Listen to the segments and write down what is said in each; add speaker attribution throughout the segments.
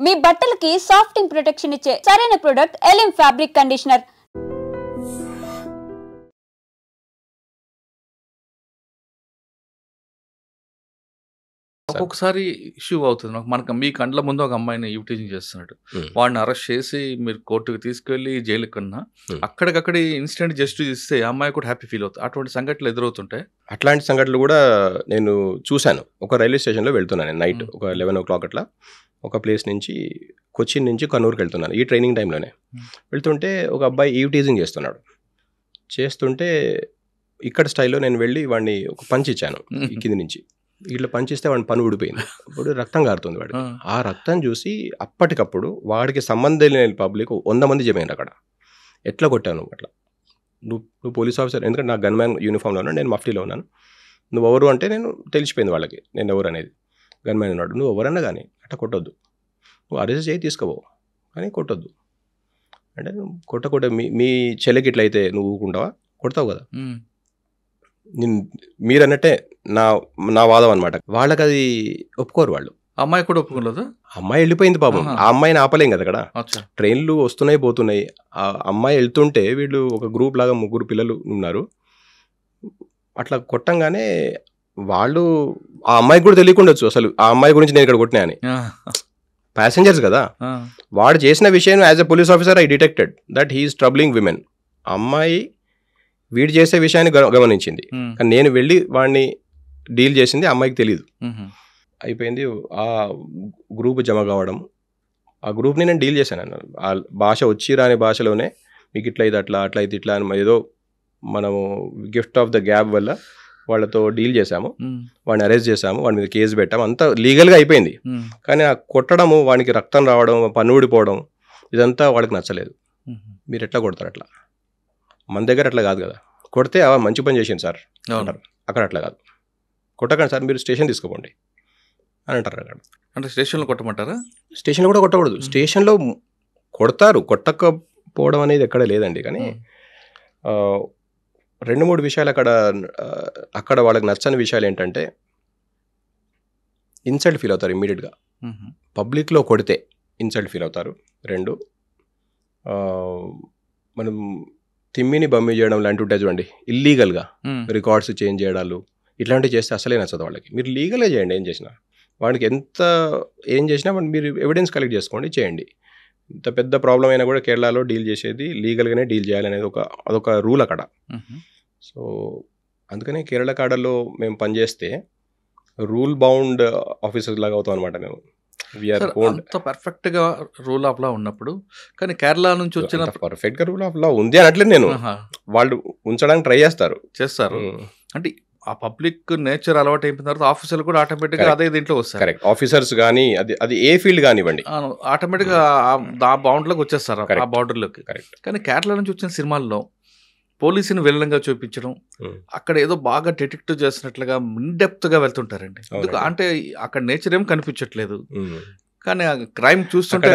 Speaker 1: మీ బట్టలకి సాఫ్టింగ్ ప్రొటెక్షన్ ఇచ్చే సరైన ప్రొడక్ట్ ఎలిమ్ ఫ్యాబ్రిక్ కండిషనర్.
Speaker 2: ఒక్కొక్కసారి ఇష్యూ అవుతుంది. మనకు మీ కండ్ల ముందు ఒక అమ్మాయిని యూటీజింగ్ చేస్తున్నాడు, వాడిని అరెస్ట్ చేసి మీరు కోర్టుకు తీసుకెళ్ళి జైలుకి కన్నా అక్కడికక్కడ ఇన్సిడెంట్ జస్టిస్ ఇస్తే ఆ అమ్మాయి కూడా హ్యాపీ ఫీల్ అవుతుంది. అటువంటి సంఘటనలు ఎదురవుతుంటాయి.
Speaker 3: అట్లాంటి సంఘటనలు కూడా నేను చూశాను. ఒక రైల్వే స్టేషన్లో వెళ్తున్నాను నైట్ ఒక 11 o'clock అట్లా. ఒక ప్లేస్ నుంచి కొచ్చిన్ నుంచి కన్నూరుకి వెళ్తున్నాను ఈ ట్రైనింగ్ టైంలోనే. వెళ్తుంటే ఒక అబ్బాయి యూటీజింగ్ చేస్తుంటే ఇక్కడ స్టైల్లో నేను వెళ్ళి వాడిని ఒక పంచ్ ఇచ్చాను కింది నుంచి. ఇట్లా పంచిస్తే వాడిని పని ఊడిపోయింది. అప్పుడు రక్తం కారుతుంది వాడికి. ఆ రక్తం చూసి అప్పటికప్పుడు వాడికి సంబంధం లేని పబ్లిక్ 100 మంది జమైంది అక్కడ. ఎట్లా కొట్టాను అట్లా, నువ్వు పోలీస్ ఆఫీసర్, ఎందుకంటే నా గన్ మ్యాన్ యూనిఫామ్లో ఉన్నాను, నేను మఫ్టీలో ఉన్నాను, నువ్వు ఎవరు అంటే నేను తెలిసిపోయింది వాళ్ళకి నేను ఎవరు అనేది. గన్ మ్యాన్ ఉన్నాడు, నువ్వు ఎవరన్నా కానీ అట్లా కొట్టొద్దు, నువ్వు అరెస్ట్ చేయి తీసుకోవో కానీ కొట్టొద్దు అంటే, కొట్ట మీ చెల్లెకి ఇట్లా అయితే నువ్వు ఊకుంటావా? కొడతావు కదా. మీరు అన్నట్టే నా వాదం అనమాట. వాళ్ళకి అది ఒప్పుకోరు వాళ్ళు.
Speaker 2: అమ్మాయి కూడా ఒప్పుకోలేదు.
Speaker 3: అమ్మాయి వెళ్ళిపోయింది పాపం. ఆ అమ్మాయిని ఆపలేం కదా అక్కడ. ట్రైన్లు వస్తున్నాయి పోతున్నాయి. ఆ అమ్మాయి వెళ్తుంటే వీళ్ళు ఒక గ్రూప్ లాగా 3 పిల్లలు ఉన్నారు. అట్లా కొట్టంగానే వాళ్ళు ఆ అమ్మాయికి కూడా తెలియకుండొచ్చు అసలు ఆ అమ్మాయి గురించి నేను ఇక్కడ కొట్టినా అని. ప్యాసింజర్స్ కదా. వాడు చేసిన విషయం as a police officer I detected that he's troubling women. అమ్మాయి వీడు చేసే విషయాన్ని గమనించింది, కానీ నేను వెళ్ళి వాడిని డీల్ చేసింది అమ్మాయికి తెలియదు. అయిపోయింది. ఆ గ్రూప్ జమ కావడం, ఆ గ్రూప్ని నేను డీల్ చేశాను. ఆ భాష వచ్చి రాని భాషలోనే మీకు ఇట్లా ఇది అట్లా అట్లా ఇది ఇట్లా అని ఏదో మనము గిఫ్ట్ ఆఫ్ ద గ్యాప్ వల్ల వాళ్ళతో డీల్ చేశాము. వాడిని అరెస్ట్ చేశాము, వాడి మీద కేసు పెట్టాము, అంతా లీగల్గా అయిపోయింది. కానీ ఆ కొట్టడము, వాడికి రక్తం రావడం, పన్ను ఊడిపోవడం ఇదంతా వాళ్ళకి నచ్చలేదు. మీరు ఎట్లా కొడతారు అట్లా? మన దగ్గర అట్లా కాదు కదా. కొడితే మంచి పని చేసింది సార్ అంటారు. అక్కడ అట్లా కాదు. కొట్టకండి సార్, మీరు స్టేషన్ తీసుకోండి అని అంటారు. అక్కడ
Speaker 2: అంటే స్టేషన్లో కొట్టమంటారా?
Speaker 3: స్టేషన్లో కూడా కొట్టకూడదు. స్టేషన్లో కొడతారు, కొట్టకపోవడం అనేది ఎక్కడ లేదండి. కానీ 2-3 విషయాలు అక్కడ వాళ్ళకి నచ్చని విషయాలు ఏంటంటే, ఇన్సల్ట్ ఫీల్ అవుతారు ఇమ్మీడియట్గా. పబ్లిక్లో కొడితే ఇన్సల్ట్ ఫీల్ అవుతారు. 2 మనం తిమ్మిని బమ్మి చేయడం లాంటివి ఉంటాయి చూడండి, ఇల్లీగల్గా రికార్డ్స్ చేంజ్ చేయడాలు ఇట్లాంటివి చేస్తే అసలే నచ్చదు వాళ్ళకి. మీరు లీగలే చేయండి, ఏం చేసినా వాడికి ఏం చేసినా మీరు ఎవిడెన్స్ కలెక్ట్ చేసుకోండి, చేయండి. ఇంత పెద్ద ప్రాబ్లం అయినా కూడా కేరళలో డీల్ చేసేది లీగల్గానే డీల్ చేయాలనేది అదొక రూల్ అక్కడ. సో అందుకని కేరళ కాడల్లో మేము పనిచేస్తే రూల్ బౌండ్ ఆఫీసర్ లాగా అవుతాం అనమాట మేము.
Speaker 2: అంత పర్ఫెక్ట్ గా రూల్ ఆఫ్ లా ఉన్నప్పుడు, కానీ కేరళ నుంచి వచ్చిన
Speaker 3: పర్ఫెక్ట్ గా రూల్ ఆఫ్ లా ఉంది అనట్లేదు నేను. వాళ్ళు ఉంచడానికి ట్రై చేస్తారు.
Speaker 2: అంటే ఆ పబ్లిక్ నేచర్ అలవాటు అయిపోయిన తర్వాత ఆఫీసర్లు కూడా ఆటోమేటిక్ గా అదే దీంట్లో వస్తారు.
Speaker 3: కరెక్ట్. ఆఫీసర్స్ కానీ అది ఏ ఫీల్డ్ కానివ్వండి
Speaker 2: ఆటోమేటిక్ గా ఆ బౌండర్ లోకి వచ్చేస్తారు, ఆ బౌండర్ లోకి. కరెక్ట్. కానీ కేరళ నుంచి వచ్చిన సినిమాల్లో పోలీసుని విలన్గా చూపించడం, అక్కడ ఏదో బాగా డిటెక్టివ్ చేసినట్లుగా ఇన్డెప్త్ గా వెళ్తుంటారండి. అంటే అక్కడ నేచర్ ఏం కనిపించట్లేదు, కానీ ఆ క్రైమ్ చూస్తుంటే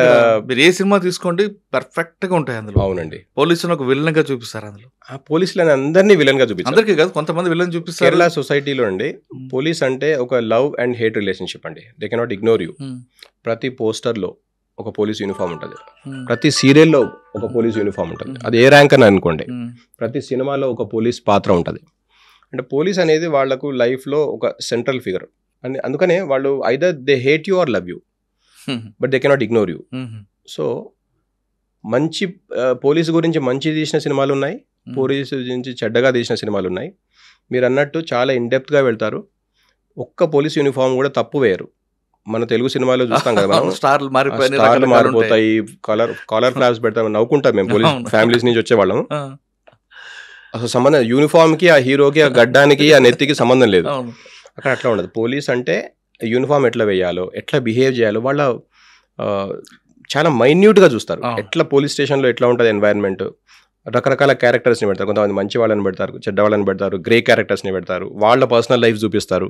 Speaker 2: మీరు ఏ సినిమా తీసుకోండి పర్ఫెక్ట్ గా ఉంటాయి అందులో.
Speaker 3: అవునండి.
Speaker 2: పోలీసుని ఒక విలన్ గా చూపిస్తారు అందులో.
Speaker 3: ఆ పోలీసులను అందరినీ విలన్ గా చూపిస్తారు.
Speaker 2: అందరికీ కాదు, కొంతమంది విలన్ చూపిస్తారు.
Speaker 3: కేరళ సొసైటీలో అండి పోలీస్ అంటే ఒక లవ్ అండ్ హేట్ రిలేషన్షిప్ అండి. They cannot ignore you. ప్రతి పోస్టర్లో ఒక పోలీస్ యూనిఫామ్ ఉంటుంది, ప్రతి సీరియల్లో ఒక పోలీస్ యూనిఫామ్ ఉంటుంది, అది ఏ ర్యాంక్ అని అనుకోండి. ప్రతి సినిమాలో ఒక పోలీస్ పాత్ర ఉంటుంది. అంటే పోలీస్ అనేది వాళ్లకు లైఫ్లో ఒక సెంట్రల్ ఫిగర్ అని. అందుకనే వాళ్ళు either they hate you or love you, but they cannot ignore you. So మంచి పోలీసు గురించి మంచి తీసిన సినిమాలు ఉన్నాయి, పోలీసు గురించి చెడ్డగా తీసిన సినిమాలు ఉన్నాయి. మీరు అన్నట్టు చాలా ఇన్డెప్త్గా వెళ్తారు. ఒక్క పోలీస్ యూనిఫామ్ కూడా తప్పు వేయరు. మన తెలుగు సినిమాలో చూస్తాం కదా, మనం స్టార్లు మారిపోతాయి, కాలర్ ఫ్లాప్స్ పెడతాం, నవ్వుకుంటాం మేము పోలీస్ ఫ్యామిలీస్ నుంచి వచ్చేవాళ్ళం. అసలు సంబంధం యూనిఫామ్కి, ఆ హీరోకి, ఆ గడ్డానికి, ఆ నెత్తికి సంబంధం లేదు. అక్కడ అట్లా ఉండదు. పోలీస్ అంటే యూనిఫామ్ ఎట్లా వేయాలో, ఎట్లా బిహేవ్ చేయాలో వాళ్ళ చాలా మైన్యూట్గా చూస్తారు. ఎట్లా పోలీస్ స్టేషన్లో ఎట్లా ఉంటుంది ఎన్వైరన్మెంట్, రకరకాల క్యారెక్టర్స్ని పెడతారు. కొంతమంది మంచి వాళ్ళని పెడతారు, చెడ్డ వాళ్ళని పెడతారు, గ్రే క్యారెక్టర్స్ని పెడతారు, వాళ్ళ పర్సనల్ లైఫ్ చూపిస్తారు.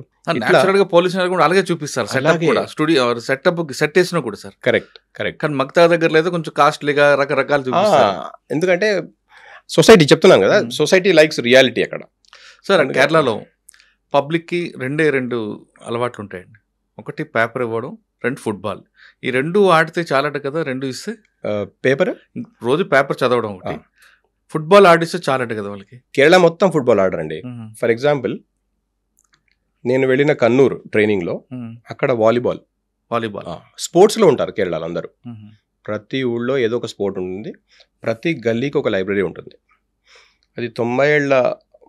Speaker 2: పోలీస్ కూడా అలాగే చూపిస్తారు. స్టూడియో సెట్ వేసినా కూడా సార్.
Speaker 3: Correct correct.
Speaker 2: కానీ మక్తా దగ్గర లేదు, కొంచెం కాస్ట్లీగా రకరకాలు చూపిస్తారు.
Speaker 3: ఎందుకంటే సొసైటీ చెప్తున్నాం కదా, సొసైటీ లైక్స్ రియాలిటీ అక్కడ.
Speaker 2: సార్ కేరళలో పబ్లిక్కి 2 అలవాట్లు ఉంటాయండి. ఒకటి పేపర్ ఇవ్వడం, రెండు ఫుట్బాల్. ఈ రెండు ఆడితే చాలట కదా, రెండు ఇస్తే
Speaker 3: పేపర్
Speaker 2: రోజు పేపర్ చదవడం ఒకటి, ఫుట్బాల్ ఆడిస్తే చాలట కదా వాళ్ళకి.
Speaker 3: కేరళ మొత్తం ఫుట్బాల్ ఆడరండి. ఫర్ ఎగ్జాంపుల్ నేను వెళ్ళిన కన్నూరు ట్రైనింగ్లో అక్కడ వాలీబాల్ స్పోర్ట్స్లో ఉంటారు కేరళలో అందరూ. ప్రతి ఊళ్ళో ఏదో ఒక స్పోర్ట్ ఉంటుంది, ప్రతి గల్లీకి ఒక లైబ్రరీ ఉంటుంది. అది 90 ఏళ్ల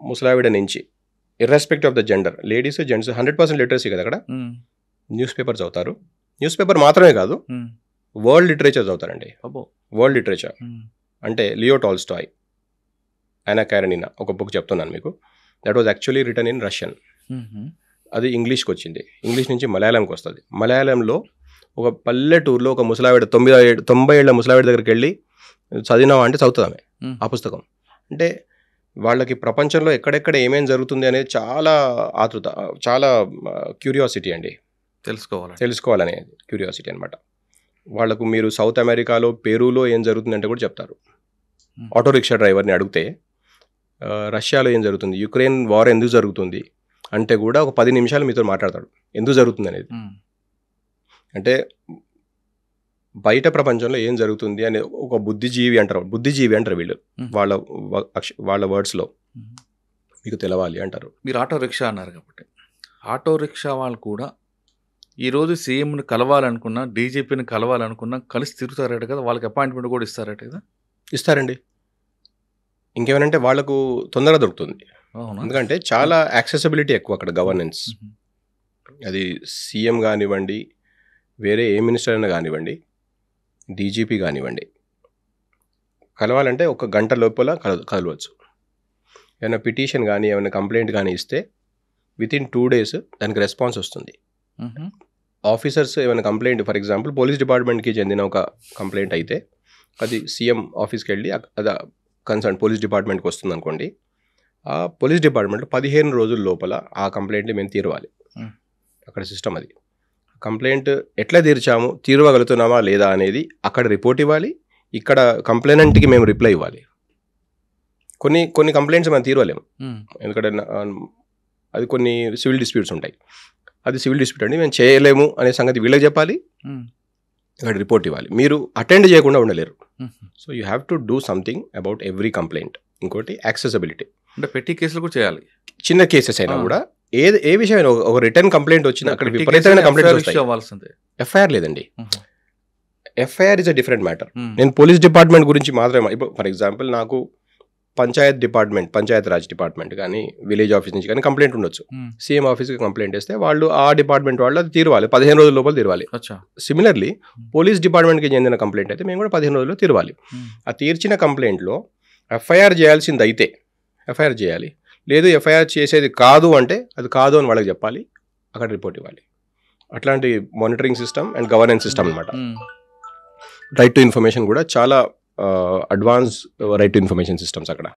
Speaker 3: ముసలావిడ నుంచి irrespective of the gender, ladies gents 100% literacy కదా అక్కడ. న్యూస్ పేపర్ చదువుతారు. న్యూస్ పేపర్ మాత్రమే కాదు, వరల్డ్ లిటరేచర్ చదువుతారండి. వరల్డ్ లిటరేచర్ అంటే లియో టాల్స్టాయ్, యానా కారెనినా ఒక బుక్ చెప్తున్నాను మీకు. That was actually return in Russian. అది ఇంగ్లీష్కి వచ్చింది, ఇంగ్లీష్ నుంచి మలయాళంకి వస్తుంది. మలయాళంలో ఒక పల్లెటూరులో ఒక ముసలావిడ 90 ఏళ్ల ముసలావిడ దగ్గరికి వెళ్ళి చదివినావా అంటే చదువుతామే ఆ పుస్తకం. అంటే వాళ్ళకి ప్రపంచంలో ఎక్కడెక్కడ ఏమేం జరుగుతుంది అనేది చాలా ఆతృత, చాలా క్యూరియాసిటీ అండి, తెలుసుకోవాలనే క్యూరియాసిటీ అనమాట వాళ్ళకు. మీరు సౌత్ అమెరికాలో పెరూలో ఏం జరుగుతుంది అంటే కూడా చెప్తారు. ఆటో రిక్షా డ్రైవర్ని అడిగితే రష్యాలో ఏం జరుగుతుంది, యుక్రెయిన్ వార్ ఎందుకు జరుగుతుంది అంటే కూడా ఒక 10 నిమిషాలు మీతో మాట్లాడతాడు ఎందుకు జరుగుతుంది అనేది. అంటే బయట ప్రపంచంలో ఏం జరుగుతుంది అనే ఒక బుద్ధిజీవి అంటారు వీళ్ళు, వాళ్ళ వర్డ్స్లో మీకు తెలవాలి అంటారు.
Speaker 2: మీరు ఆటో రిక్షా అన్నారు కాబట్టి, ఆటో రిక్షా వాళ్ళు కూడా ఈరోజు సీఎంని కలవాలనుకున్నా, డీజీపీని కలవాలనుకున్నా కలిసి తిరుగుతారట కదా, వాళ్ళకి అపాయింట్మెంట్ కూడా ఇస్తారట కదా.
Speaker 3: ఇస్తారండి. ఇంకేమనంటే వాళ్ళకు తొందరగా దొరుకుతుంది, ఎందుకంటే చాలా యాక్సెసిబిలిటీ ఎక్కువ అక్కడ. గవర్నెన్స్ అది సీఎం కానివ్వండి, వేరే ఏ మినిస్టర్ అయినా కానివ్వండి, డీజీపీ కానివ్వండి, కలవాలంటే 1 గంట లోపల కలవచ్చు. ఏమైనా పిటిషన్ కానీ ఏమైనా కంప్లైంట్ కానీ ఇస్తే వితిన్ 2 days దానికి రెస్పాన్స్ వస్తుంది. ఆఫీసర్స్ ఏమైనా కంప్లైంట్, ఫర్ ఎగ్జాంపుల్ పోలీస్ డిపార్ట్మెంట్కి చెందిన ఒక కంప్లైంట్ అయితే అది సీఎం ఆఫీస్కి వెళ్ళి అది కన్సర్న్ పోలీస్ డిపార్ట్మెంట్కి వస్తుంది అనుకోండి, ఆ పోలీస్ డిపార్ట్మెంట్లో 15 రోజుల లోపల ఆ కంప్లైంట్ని మేము తీరవాలి. అక్కడ సిస్టమ్ అది. కంప్లైంట్ ఎట్లా తీర్చగలుగుతున్నామా లేదా అనేది అక్కడ రిపోర్ట్ ఇవ్వాలి, ఇక్కడ కంప్లైనెంట్కి మేము రిప్లై ఇవ్వాలి. కొన్ని కంప్లైంట్స్ మనం తీరలేము, ఎందుకంటే అది కొన్ని సివిల్ డిస్ప్యూట్స్ ఉంటాయి. అది సివిల్ డిస్ప్యూట్ అండి, మేము చేయలేము అనే సంగతి వీళ్ళకి చెప్పాలి, ఇక్కడ రిపోర్ట్ ఇవ్వాలి. మీరు అటెండ్ చేయకుండా ఉండలేరు. So you have to do something about every complaint. ఇంకోటి యాక్సెసిబిలిటీ,
Speaker 2: అంటే పెట్టి కేసులు కూడా చేయాలి.
Speaker 3: చిన్న కేసెస్ అయినా కూడా ఏ విషయమైనా ఒక రిటర్న్ కంప్లైంట్ వచ్చినా అక్కడ విపరీతమైన కంప్లైంట్ ఎఫ్ఐఆర్ లేదండి. FIR is a different matter. నేను పోలీస్ డిపార్ట్మెంట్ గురించి మాత్రమే, ఇప్పుడు ఫర్ ఎగ్జాంపుల్ నాకు పంచాయత్ రాజ్ డిపార్ట్మెంట్ కానీ విలేజ్ ఆఫీస్ నుంచి కానీ కంప్లైంట్ ఉండొచ్చు. సీఎం ఆఫీస్కి కంప్లైంట్ ఇస్తే వాళ్ళు ఆ డిపార్ట్మెంట్ వాళ్ళు అది తీరవాలి, 15 రోజుల లోపల తీరవాలి. సిమిలర్లీ పోలీస్ డిపార్ట్మెంట్కి చెందిన కంప్లైంట్ అయితే మేము కూడా 15 రోజుల్లో తీరవాలి. ఆ తీర్చిన కంప్లైంట్లో ఎఫ్ఐఆర్ చేయాల్సింది అయితే ఎఫ్ఐఆర్ చేయాలి, లేదు ఎఫ్ఐఆర్ చేసేది కాదు అంటే అది కాదు అని వాళ్ళకి చెప్పాలి, అక్కడ రిపోర్ట్ ఇవ్వాలి. అట్లాంటి monitoring system and governance system అనమాట. రైట్ టు ఇన్ఫర్మేషన్ కూడా చాలా advance right to information systems అక్కడ.